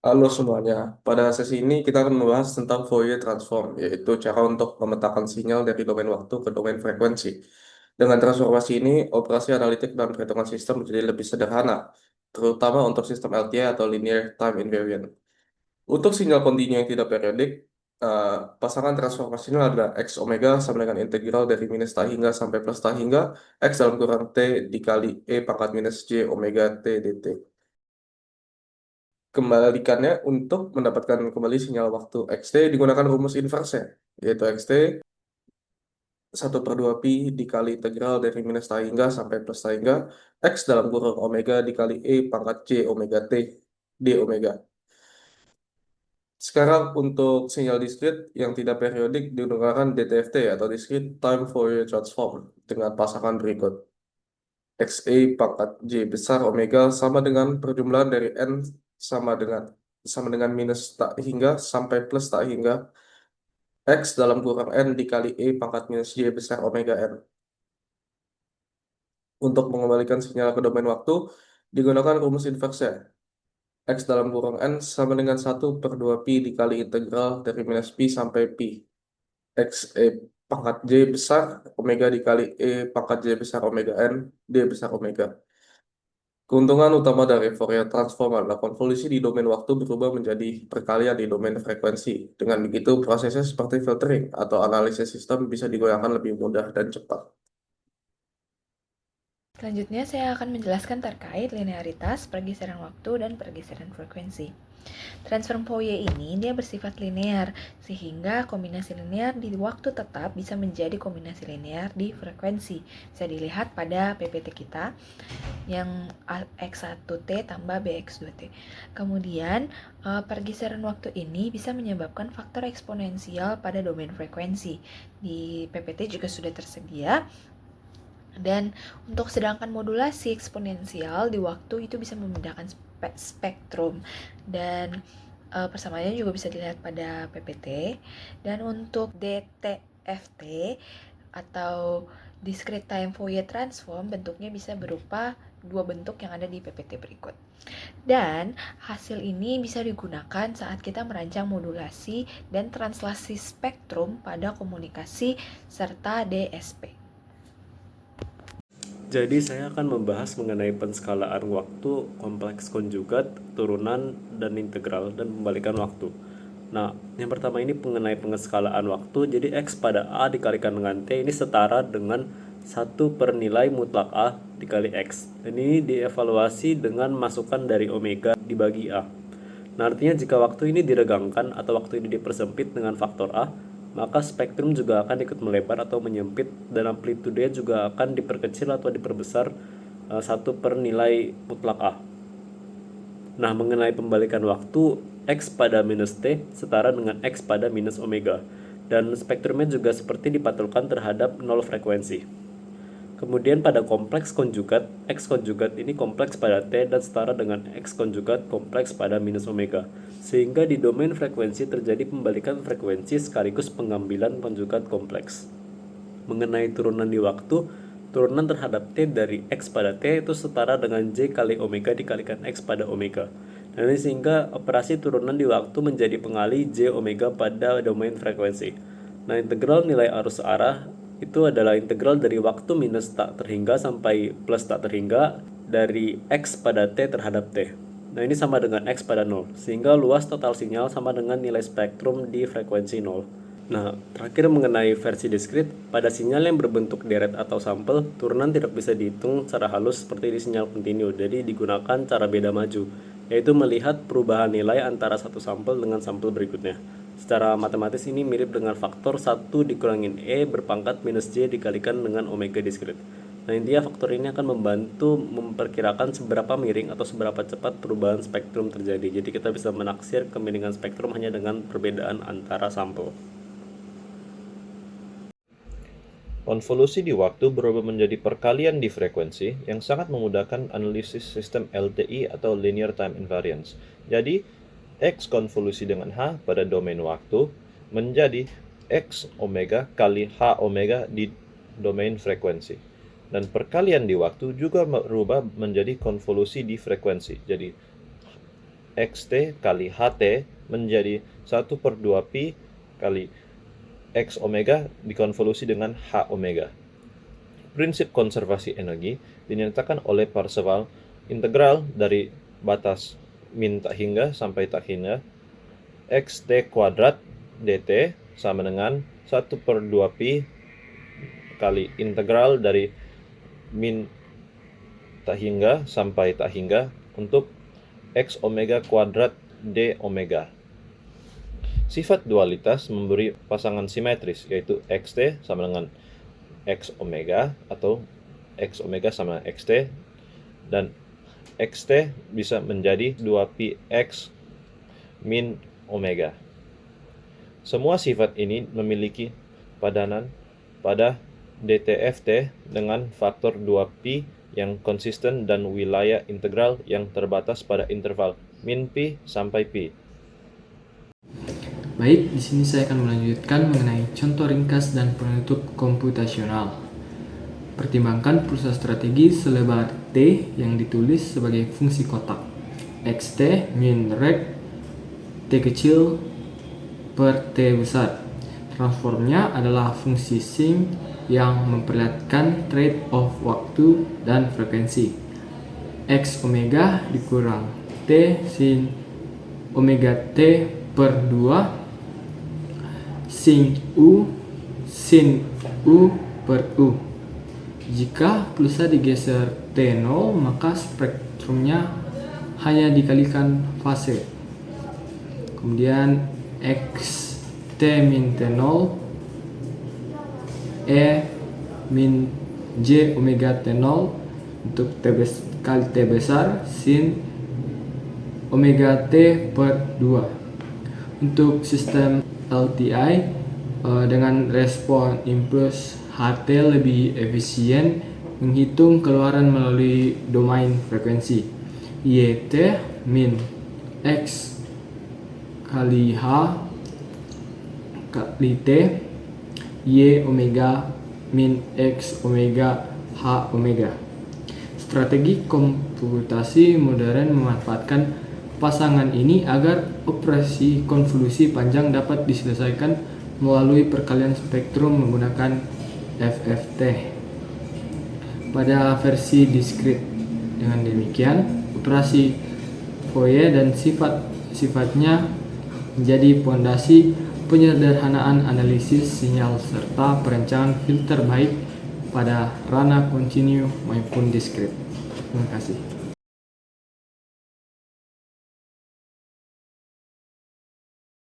Halo semuanya, pada sesi ini kita akan membahas tentang Fourier transform, yaitu cara untuk memetakan sinyal dari domain waktu ke domain frekuensi. Dengan transformasi ini, operasi analitik dan perhitungan sistem menjadi lebih sederhana, terutama untuk sistem LTI atau Linear Time Invariant. Untuk sinyal kontinu yang tidak periodik, eh, pasangan transformasinya adalah X omega sama dengan integral dari minus tak hingga sampai plus tak hingga X dalam kurang T dikali E pangkat minus J omega T dt. Kembalikannya untuk mendapatkan kembali sinyal waktu xt digunakan rumus inverse, yaitu xt 1/2 pi dikali integral dari minus tak hingga sampai plus tak hingga x dalam kurung omega dikali e pangkat j omega t d omega. Sekarang untuk sinyal diskrit yang tidak periodik digunakan DTFT atau Discrete Time Fourier Transform dengan pasangan berikut. XE pangkat J besar omega sama dengan perjumlahan dari N sama dengan minus tak hingga sampai plus tak hingga X dalam kurang N dikali E pangkat minus J besar omega N. Untuk mengembalikan sinyal ke domain waktu, digunakan rumus inverse. X dalam kurang N sama dengan 1/2 pi dikali integral dari minus pi sampai pi. X E pangkat J besar omega dikali E pangkat J besar omega N D besar omega. Keuntungan utama dari Fourier transform adalah konvolusi di domain waktu berubah menjadi perkalian di domain frekuensi. Dengan begitu, prosesnya seperti filtering atau analisis sistem bisa digoyangkan lebih mudah dan cepat. Selanjutnya, saya akan menjelaskan terkait linearitas, pergeseran waktu, dan pergeseran frekuensi. Transform Fourier ini dia bersifat linear, sehingga kombinasi linear di waktu tetap bisa menjadi kombinasi linear di frekuensi. Bisa dilihat pada PPT kita yang X1T tambah BX2T. Kemudian, pergeseran waktu ini bisa menyebabkan faktor eksponensial pada domain frekuensi. Di PPT juga sudah tersedia. Dan untuk sedangkan modulasi eksponensial di waktu itu bisa membedakan spektrum dan persamaannya juga bisa dilihat pada PPT. Dan untuk DTFT atau Discrete Time Fourier Transform bentuknya bisa berupa dua bentuk yang ada di PPT berikut. Dan hasil ini bisa digunakan saat kita merancang modulasi dan translasi spektrum pada komunikasi serta DSP. Jadi saya akan membahas mengenai penskalaan waktu, kompleks konjugat, turunan, dan integral, dan pembalikan waktu. Nah, yang pertama ini mengenai pengeskalaan waktu. Jadi X pada A dikalikan dengan T ini setara dengan 1/nilai mutlak A dikali X. Dan ini dievaluasi dengan masukan dari omega dibagi A. Nah, artinya jika waktu ini diregangkan atau waktu ini dipersempit dengan faktor A, maka spektrum juga akan ikut melebar atau menyempit dan amplitude juga akan diperkecil atau diperbesar 1/nilai mutlak A. Nah, mengenai pembalikan waktu, X pada minus T setara dengan X pada minus omega. Dan spektrumnya juga seperti dipantulkan terhadap nol frekuensi. Kemudian pada kompleks konjugat, X konjugat ini kompleks pada T dan setara dengan X konjugat kompleks pada minus omega. Sehingga di domain frekuensi terjadi pembalikan frekuensi sekaligus pengambilan konjugat kompleks. Mengenai turunan di waktu, turunan terhadap T dari X pada T itu setara dengan J kali omega dikalikan X pada omega. Dan ini sehingga operasi turunan di waktu menjadi pengali J omega pada domain frekuensi. Nah, integral nilai arus arah itu adalah integral dari waktu minus tak terhingga sampai plus tak terhingga dari X pada T terhadap T. Nah, ini sama dengan X pada 0, sehingga luas total sinyal sama dengan nilai spektrum di frekuensi 0. Nah, terakhir mengenai versi diskrit, pada sinyal yang berbentuk deret atau sampel, turunan tidak bisa dihitung secara halus seperti di sinyal kontinu, jadi digunakan cara beda maju, yaitu melihat perubahan nilai antara satu sampel dengan sampel berikutnya. Secara matematis ini mirip dengan faktor 1 dikurangin E berpangkat minus J dikalikan dengan omega diskrit. Nah, intinya faktor ini akan membantu memperkirakan seberapa miring atau seberapa cepat perubahan spektrum terjadi. Jadi kita bisa menaksir kemiringan spektrum hanya dengan perbedaan antara sampel. Konvolusi di waktu berubah menjadi perkalian di frekuensi yang sangat memudahkan analisis sistem LTI atau Linear Time Invariance. Jadi, X konvolusi dengan H pada domain waktu menjadi X omega kali H omega di domain frekuensi. Dan perkalian di waktu juga berubah menjadi konvolusi di frekuensi. Jadi, xt kali ht menjadi 1/2pi kali x omega dikonvolusi dengan h omega. Prinsip konservasi energi dinyatakan oleh Parseval. Integral dari batas min tak hingga sampai tak hingga xt kuadrat dt sama dengan 1/2pi kali integral dari min tak hingga sampai tak hingga untuk x omega kuadrat d omega. Sifat dualitas memberi pasangan simetris, yaitu xt sama dengan x omega atau x omega sama xt, dan xt bisa menjadi 2pi x min omega. Semua sifat ini memiliki padanan pada dtft dengan faktor 2pi yang konsisten dan wilayah integral yang terbatas pada interval min pi sampai pi. Baik, di sini saya akan melanjutkan mengenai contoh ringkas dan penutup komputasional. Pertimbangkan pulsa strategi selebar T yang ditulis sebagai fungsi kotak xt min rek T kecil per T besar. Transformnya adalah fungsi sin yang memperlihatkan trade-off waktu dan frekuensi. X omega dikurang T sin omega T per 2 sin U per U. Jika pulsa digeser T0, maka spektrumnya hanya dikalikan fase. Kemudian X T min T0 E min J omega T0 untuk kali T besar sin omega T per 2. Untuk sistem LTI dengan respon impuls HT lebih efisien menghitung keluaran melalui domain frekuensi. YT min X kali H kali T Y omega min X omega H omega. Strategi komputasi modern memanfaatkan pasangan ini agar operasi konvolusi panjang dapat diselesaikan melalui perkalian spektrum menggunakan FFT pada versi diskrit. Dengan demikian, operasi Fourier dan sifat-sifatnya menjadi pondasi penyederhanaan analisis sinyal serta perencanaan filter baik pada ranah kontinu maupun diskrit. Terima kasih.